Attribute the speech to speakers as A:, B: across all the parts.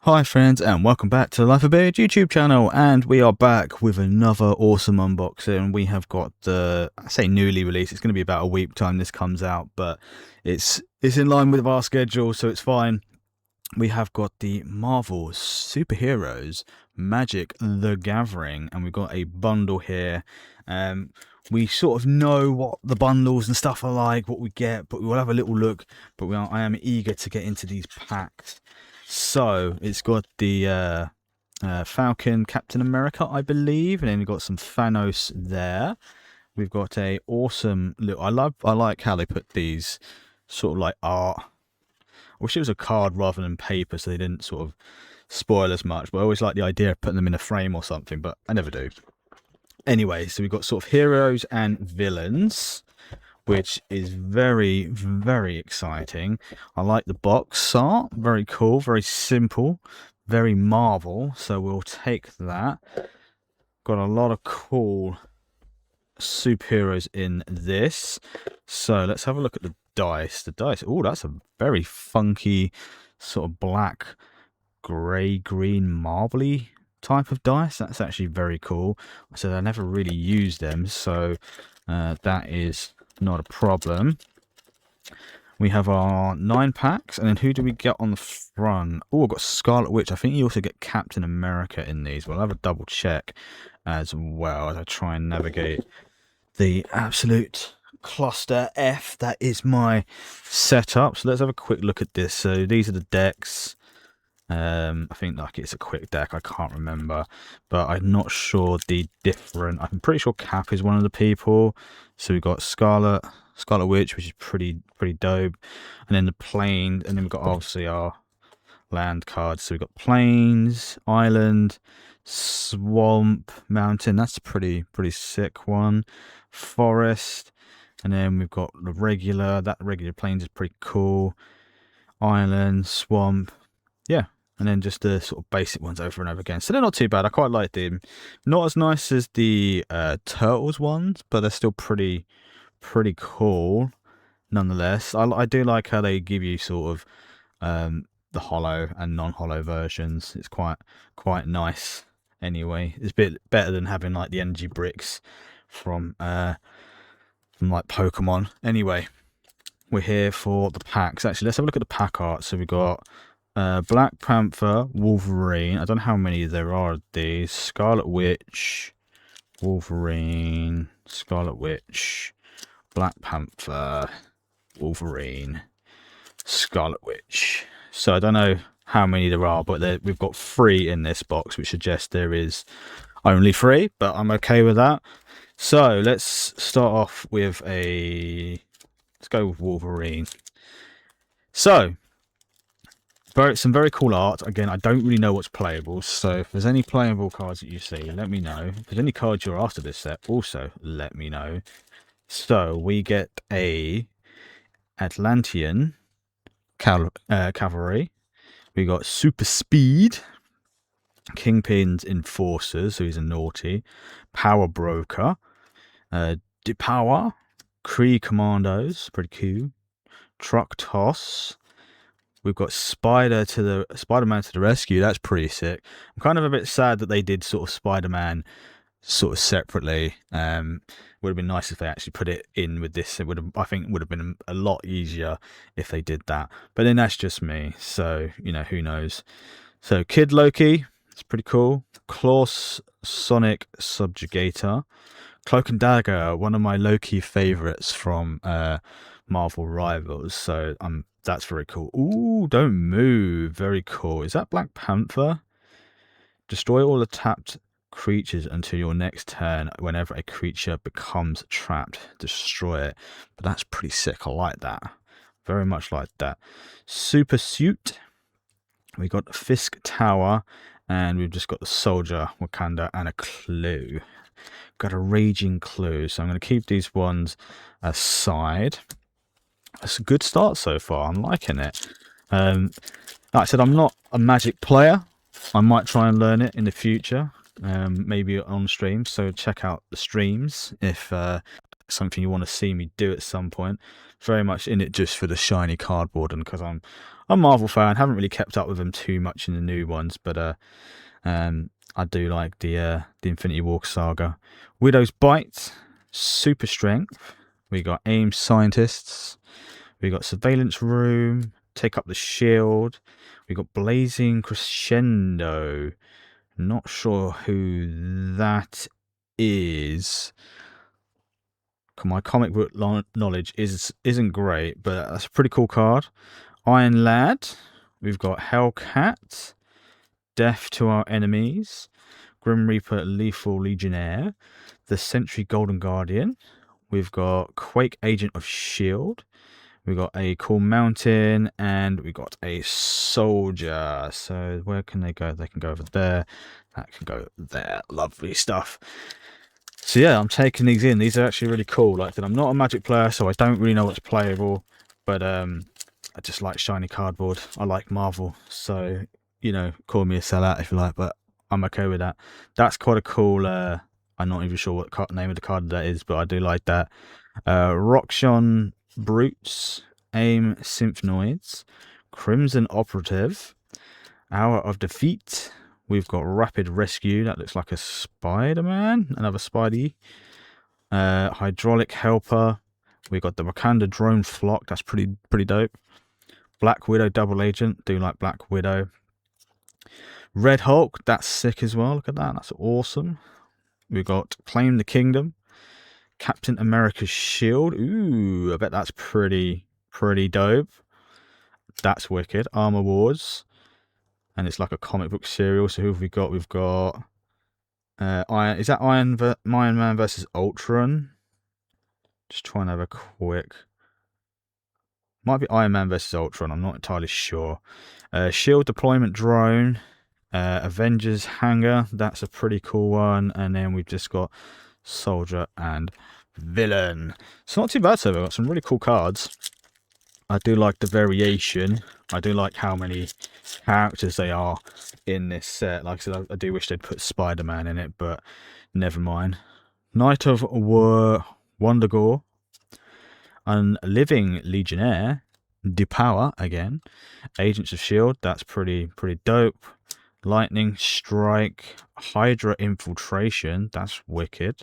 A: Hi friends, and welcome back to the Life of Beard YouTube channel, and we are back with another awesome unboxing. We have got the, I say newly released, it's going to be about a week time this comes out, but it's in line with our schedule, so it's fine. We have got the Marvel Superheroes Magic the Gathering, and we've got a bundle here. We sort of know what the bundles and stuff are like, what we get, but we'll have a little look. But I am eager to get into these packs. So it's got the Falcon, Captain America, I believe, and then we've got some Thanos there. We've got a awesome look. I like how they put these sort of like art. I wish it was a card rather than paper, so they didn't sort of spoil as much. But I always like the idea of putting them in a frame or something, but I never do. Anyway, so we've got sort of heroes and villains, which is very, very exciting. I like the box art, very cool, very simple, very Marvel, so we'll take that. Got a lot of cool superheroes in this. So let's have a look at the dice. The dice, oh, that's a very funky sort of black, grey, green, marbly type of dice. That's actually very cool. So I never really used them, so that is not a problem. We have our 9 packs, and then who do we get on the front? Oh, I've got Scarlet Witch. I think you also get Captain America in these. We'll have a double check as well as I try and navigate the absolute cluster F that is my setup. So let's have a quick look at this. So these are the decks. I think like it's a quick deck, I can't remember, but I'm not sure the different. I'm pretty sure Cap is one of the people. So we've got Scarlet Witch, which is pretty dope, and then the plane, and then we've got obviously our land cards. So we've got plains, island, swamp, mountain. That's a pretty sick one. Forest, and then we've got the regular. That regular plains is pretty cool. Island, swamp, yeah. And then just the sort of basic ones over and over again. So they're not too bad. I quite like them. Not as nice as the Turtles ones, but they're still pretty cool nonetheless. I do like how they give you sort of the hollow and non-hollow versions. It's quite nice anyway. It's a bit better than having like the energy bricks from like Pokemon. Anyway, we're here for the packs. Actually, let's have a look at the pack art. So we got Black Panther, Wolverine. I don't know how many there are of these. Scarlet Witch, Wolverine, Scarlet Witch, Black Panther, Wolverine, Scarlet Witch. So I don't know how many there are, but we've got 3 in this box, which suggests there is only 3, but I'm okay with that. So let's start off with let's go with Wolverine. So some very cool art. Again, I don't really know what's playable, so if there's any playable cards that you see, let me know. If there's any cards you're after this set, also let me know. So we get a Atlantean cavalry. We got super speed, Kingpin's enforcers, so he's a naughty, power broker, Depower, Kree commandos, pretty cool, truck toss. We've got Spider-Man to the rescue. That's pretty sick. I'm kind of a bit sad that they did sort of Spider-Man sort of separately. Would have been nice if they actually put it in with this. I think would have been a lot easier if they did that. But then that's just me. So, you know, who knows. So Kid Loki, it's pretty cool. Klaus Sonic Subjugator. Cloak and Dagger, one of my Loki favorites from Marvel Rivals. So that's very cool. Ooh, don't move. Very cool. Is that Black Panther? Destroy all the tapped creatures until your next turn. Whenever a creature becomes trapped, destroy it. But that's pretty sick. I like that. Very much like that. Super Suit. We got Fisk Tower. And we've just got the Soldier, Wakanda, and a Clue. Got a Raging Clue. So I'm going to keep these ones aside. It's a good start so far. I'm liking it. Like I said, I'm not a Magic player. I might try and learn it in the future, maybe on stream. So check out the streams if something you want to see me do at some point. Very much in it just for the shiny cardboard, and because I'm a Marvel fan, haven't really kept up with them too much in the new ones, but I do like the Infinity War saga. Widow's Bite, Super Strength. We got Aim Scientists. We got Surveillance Room, Take Up the Shield. We got Blazing Crescendo. Not sure who that is. My comic book knowledge isn't great, but that's a pretty cool card. Iron Lad. We've got Hellcat. Death to Our Enemies. Grim Reaper Lethal Legionnaire. The Sentry Golden Guardian. We've got Quake Agent of S.H.I.E.L.D. We got a Cool Mountain, and we got a Soldier. So where can they go? They can go over there. That can go there. Lovely stuff. So yeah, I'm taking these in. These are actually really cool. Like I said, I'm not a Magic player, so I don't really know what's playable. But I just like shiny cardboard. I like Marvel. So, you know, call me a sellout if you like, but I'm okay with that. That's quite a cool... I'm not even sure what name of the card that is, but I do like that. Roxxon Brutes, Aim Symphnoids, Crimson Operative, Hour of Defeat. We've got Rapid Rescue. That looks like a Spider-Man, another Spidey. Hydraulic Helper. We've got the Wakanda Drone Flock. That's pretty dope. Black Widow Double Agent. Do like Black Widow. Red Hulk. That's sick as well. Look at that. That's awesome. We've got Claim the Kingdom. Captain America's Shield. Ooh, I bet that's pretty dope. That's wicked. Armor Wars. And it's like a comic book serial. So who have we got? We've got... is that Iron Man versus Ultron? Just trying to have a quick... Might be Iron Man versus Ultron. I'm not entirely sure. Shield Deployment Drone. Avengers Hangar. That's a pretty cool one. And then we've just got Soldier and Villain. It's not too bad so far. We've got some really cool cards. I do like the variation. I do like how many characters they are in this set. Like I said, I do wish they'd put Spider-Man in it, but never mind. Knight of Wondagore. Living Legionnaire. Depower again. Agents of S.H.I.E.L.D. That's pretty dope. Lightning Strike. Hydra Infiltration. That's wicked.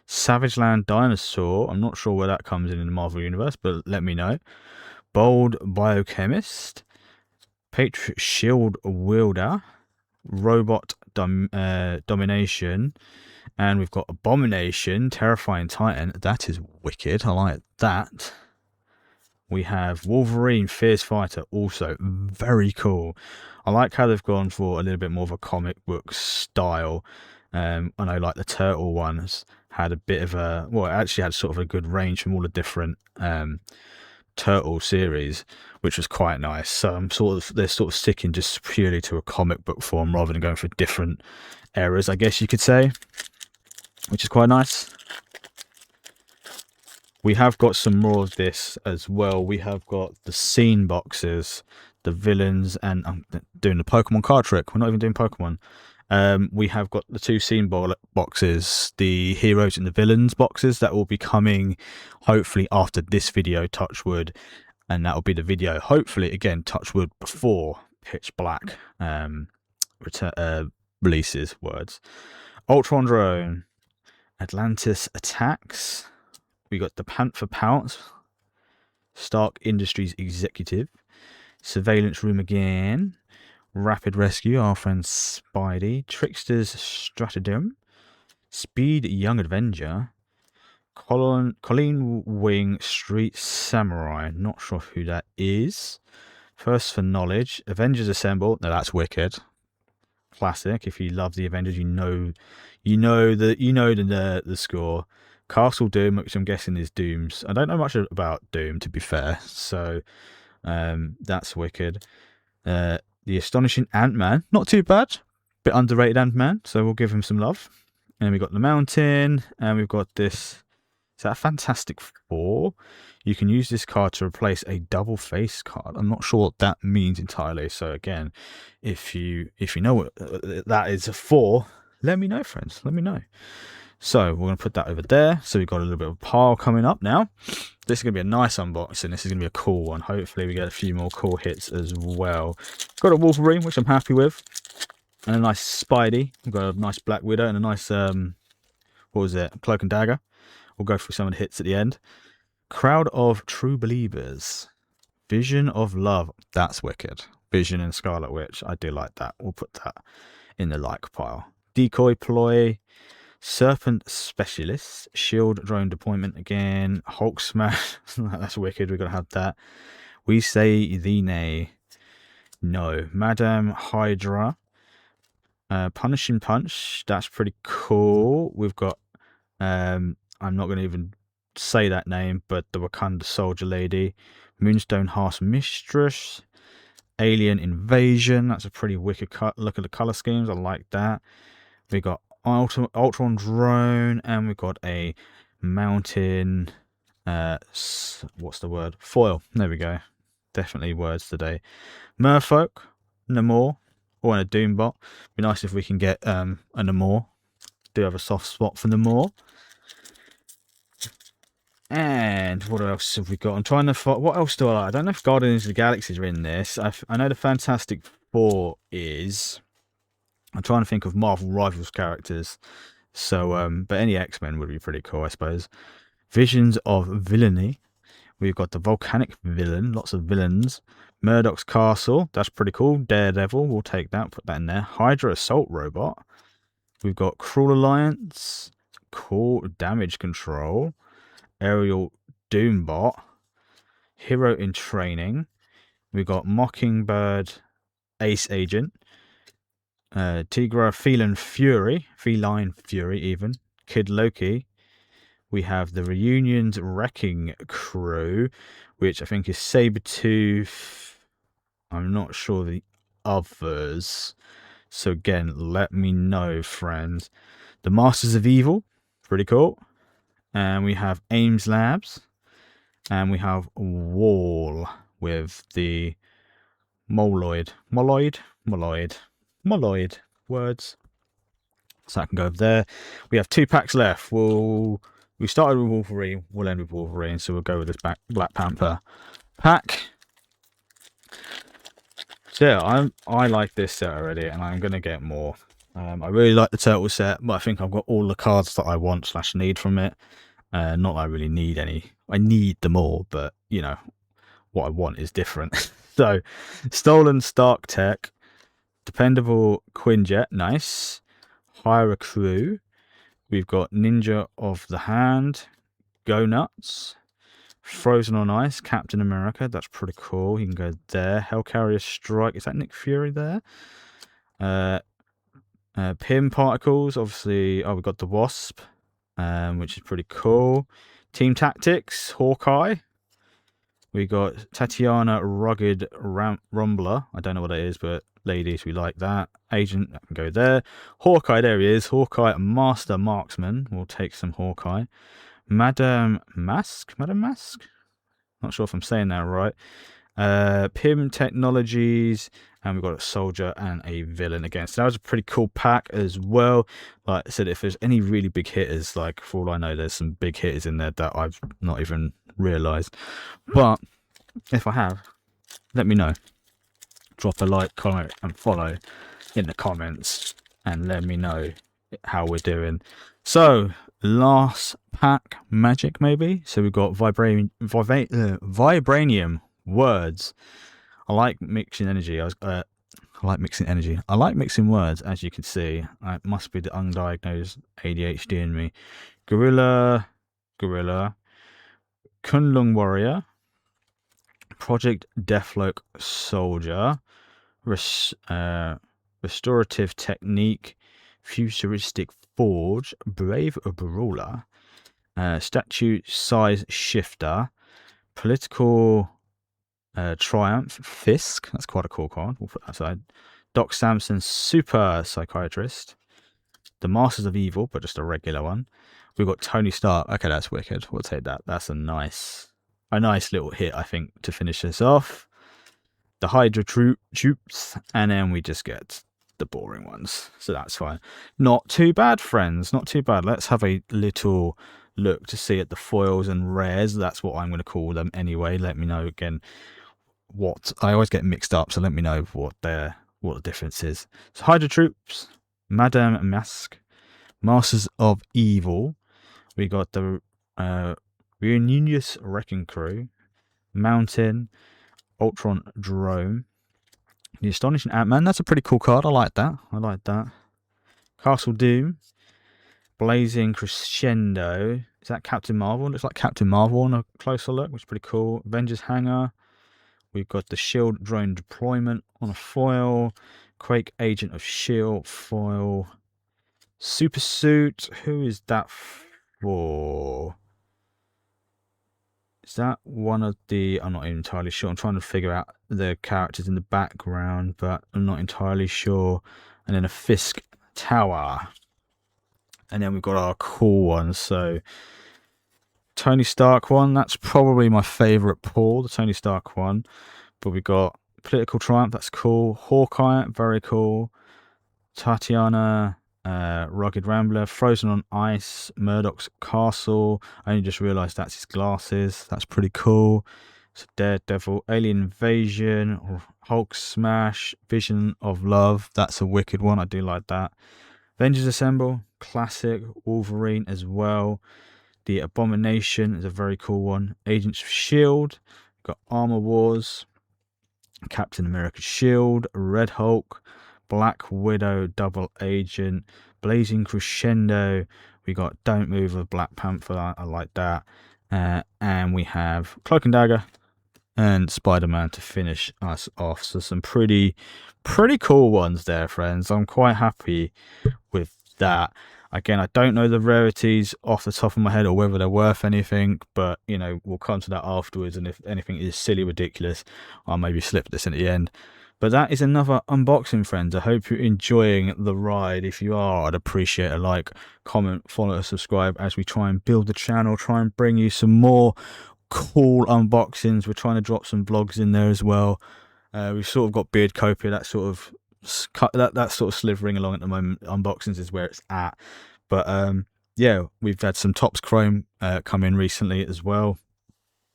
A: Savage Land Dinosaur. I'm not sure where that comes in the Marvel Universe, but let me know. Bold Biochemist. Patriot Shield Wielder. Robot Domination. And we've got Abomination. Terrifying Titan. That is wicked. I like that. We have Wolverine Fierce Fighter. Also very cool. I like how they've gone for a little bit more of a comic book style. I know like the Turtle ones had a bit of a... Well, it actually had sort of a good range from all the different... Turtle series, which was quite nice. So they're sort of sticking just purely to a comic book form rather than going for different eras, I guess you could say, which is quite nice. We have got some more of this as well. We have got the scene boxes, the villains, and I'm doing the Pokemon card trick. We're not even doing Pokemon. We have got the two scene boxes, the heroes and the villains boxes that will be coming hopefully after this video, touch wood, and that will be the video hopefully again, touch wood, before Pitch Black releases. Ultron Drone, Atlantis Attacks. We got the Panther Pounce, Stark Industries Executive, Surveillance Room again, Rapid Rescue, our friend Spidey, Trickster's Stratagem, Speed Young Avenger, Colleen Wing Street Samurai. Not sure who that is. First for Knowledge, Avengers Assemble. Now that's wicked. Classic. If you love the Avengers, you know the score. Castle Doom, which I'm guessing is Doom's. I don't know much about Doom, to be fair. So that's wicked. The Astonishing Ant-Man, not too bad, bit underrated Ant-Man, so we'll give him some love. And we've got the Mountain, and we've got this. Is that a Fantastic Four? You can use this card to replace a double face card. I'm not sure what that means entirely. So again, if you know what that is for, let me know, friends. Let me know. So we're going to put that over there. So we've got a little bit of a pile coming up now. This is going to be a nice unboxing. This is going to be a cool one. Hopefully we get a few more cool hits as well. Got a Wolverine, which I'm happy with. And a nice Spidey. We've got a nice Black Widow and a nice, what was it? Cloak and Dagger. We'll go through some of the hits at the end. Crowd of True Believers. Vision of Love. That's wicked. Vision and Scarlet Witch. I do like that. We'll put that in the like pile. Decoy Ploy. Serpent Specialist. Shield Drone Deployment again. Hulk Smash. That's wicked. We've got to have that. We Say Thee Nay. No. Madame Hydra. Punishing Punch. That's pretty cool. We've got... I'm not going to even say that name, but the Wakanda Soldier Lady. Moonstone Hearth Mistress. Alien Invasion. That's a pretty wicked look at the color schemes. I like that. We got Ultron Drone, and we've got a mountain. What's the word? Foil. There we go. Definitely words today. Merfolk, Namor, or a Doombot. Be nice if we can get a Namor. Do have a soft spot for Namor. And what else have we got? I'm trying to find... What else do I like? I don't know if Guardians of the Galaxy are in this. I know the Fantastic Four is. I'm trying to think of Marvel Rivals characters. So, but any X-Men would be pretty cool, I suppose. Visions of Villainy. We've got the Volcanic Villain. Lots of villains. Murdoch's Castle. That's pretty cool. Daredevil. We'll take that. Put that in there. Hydra Assault Robot. We've got Cruel Alliance. Cool. Damage Control. Aerial Doombot, Hero in Training. We've got Mockingbird, Ace Agent, Tigra Feline Fury even, Kid Loki. We have the Reunion's Wrecking Crew, which I think is Sabretooth. I'm not sure the others. So again, let me know, friends. The Masters of Evil, pretty cool. And we have Ames Labs. And we have Wall with the Moloid words. So I can go over there. We have 2 packs left. We started with Wolverine. We'll end with Wolverine. So we'll go with this Black Panther pack. So yeah, I like this set already, and I'm going to get more. I really like the Turtle set, but I think I've got all the cards that I want / need from it. Not that I really need any. I need them all, but, you know, what I want is different. So, Stolen Stark Tech, Dependable Quinjet, nice. Hire a Crew. We've got Ninja of the Hand, Go Nuts. Frozen on Ice, Captain America, that's pretty cool. You can go there. Hellcarrier Strike, is that Nick Fury there? Pym Particles, obviously. Oh, we've got the Wasp, which is pretty cool. Team Tactics, Hawkeye. We got Tatiana Rugged Rumbler. I don't know what it is, but ladies, we like that. Agent, I can go there. Hawkeye, there he is. Hawkeye, Master Marksman. We'll take some Hawkeye. Madame Mask? Not sure if I'm saying that right. Pym Technologies, and we've got a soldier and a villain again. So that was a pretty cool pack as well. Like I said, if there's any really big hitters, like for all I know, there's some big hitters in there that I've not even realised. But if I have, let me know. Drop a like, comment, and follow in the comments, and let me know how we're doing. So, last pack magic maybe. So we've got Vibranium words. I like mixing energy. I like mixing energy. I like mixing words, as you can see. It must be the undiagnosed ADHD in me. Gorilla, Kunlun Warrior, Project Deathlock Soldier, Restorative Technique, Futuristic Forge, Brave Brawler, Statue Size Shifter, Political Triumph, Fisk, that's quite a cool card, we'll put that aside. Doc Samson, Super Psychiatrist, the Masters of Evil, but just a regular one. We've got Tony Stark, okay, that's wicked, we'll take that. That's a nice little hit, I think, to finish this off. The Hydra Troops, and then we just get the boring ones, so that's fine. Not too bad, friends, not too bad. Let's have a little look to see at the foils and rares. That's what I'm going to call them anyway. Let me know again what I always get mixed up, so let me know what the difference is. So Hydra Troops, Madame Mask, Masters of Evil. We got the Reunius Wrecking Crew, Mountain, Ultron Drone, the Astonishing Ant-Man. That's a pretty cool card. I like that. I like that. Castle Doom, Blazing Crescendo. Is that Captain Marvel? It looks like Captain Marvel on a closer look, which is pretty cool. Avengers Hangar. We've got the Shield Drone Deployment on a foil. Quake Agent of Shield foil. Super Suit. Who is that for? Is that one of the... I'm not entirely sure. I'm trying to figure out the characters in the background, but I'm not entirely sure. And then a Fisk Tower. And then we've got our cool ones. So Tony Stark one. That's probably my favourite pull, the Tony Stark one. But we got Political Triumph. That's cool. Hawkeye. Very cool. Tatiana... Rugged Rambler, Frozen on Ice, Murdoch's Castle. I only just realised that's his glasses. That's pretty cool. So Daredevil, Alien Invasion, Hulk Smash, Vision of Love. That's a wicked one. I do like that. Avengers Assemble, classic. Wolverine as well. The Abomination is a very cool one. Agents of S.H.I.E.L.D. Got Armor Wars, Captain America Shield, Red Hulk, Black Widow, Double Agent, Blazing Crescendo. We got Don't Move with Black Panther. I like that. And we have Cloak and Dagger and Spider-Man to finish us off. So some pretty cool ones there, friends. I'm quite happy with that. Again, I don't know the rarities off the top of my head or whether they're worth anything, but, you know, we'll come to that afterwards. And if anything is silly ridiculous, I'll maybe slip this in at the end. But that is another unboxing, friends. I hope you're enjoying the ride. If you are, I'd appreciate a like, comment, follow, subscribe as we try and build the channel, try and bring you some more cool unboxings. We're trying to drop some vlogs in there as well. We've sort of got Beardcopia, that's sort of slithering along at the moment. Unboxings is where it's at. But yeah, we've had some Topps Chrome come in recently as well.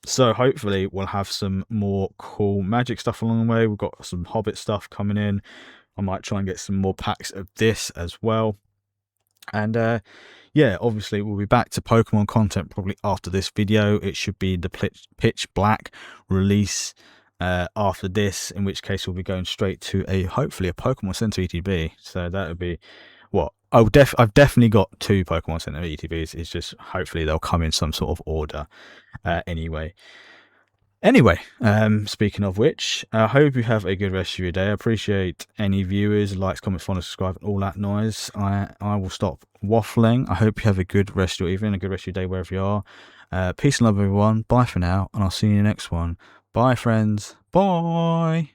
A: So hopefully we'll have some more cool Magic stuff along the way. We've got some Hobbit stuff coming in. I might try and get some more packs of this as well. And yeah, obviously we'll be back to Pokemon content probably after this video. It should be the Pitch Black release after this, in which case we'll be going straight to hopefully a Pokemon Center ETB. So that would be what I've definitely got 2 Pokemon Center ETBs. It's just hopefully they'll come in some sort of order. Anyway, speaking of which, I hope you have a good rest of your day. I appreciate any viewers, likes, comments, follow, subscribe, and all that noise. I will stop waffling. I hope you have a good rest of your evening, a good rest of your day wherever you are. Peace and love, everyone. Bye for now, and I'll see you in the next one. Bye, friends. Bye.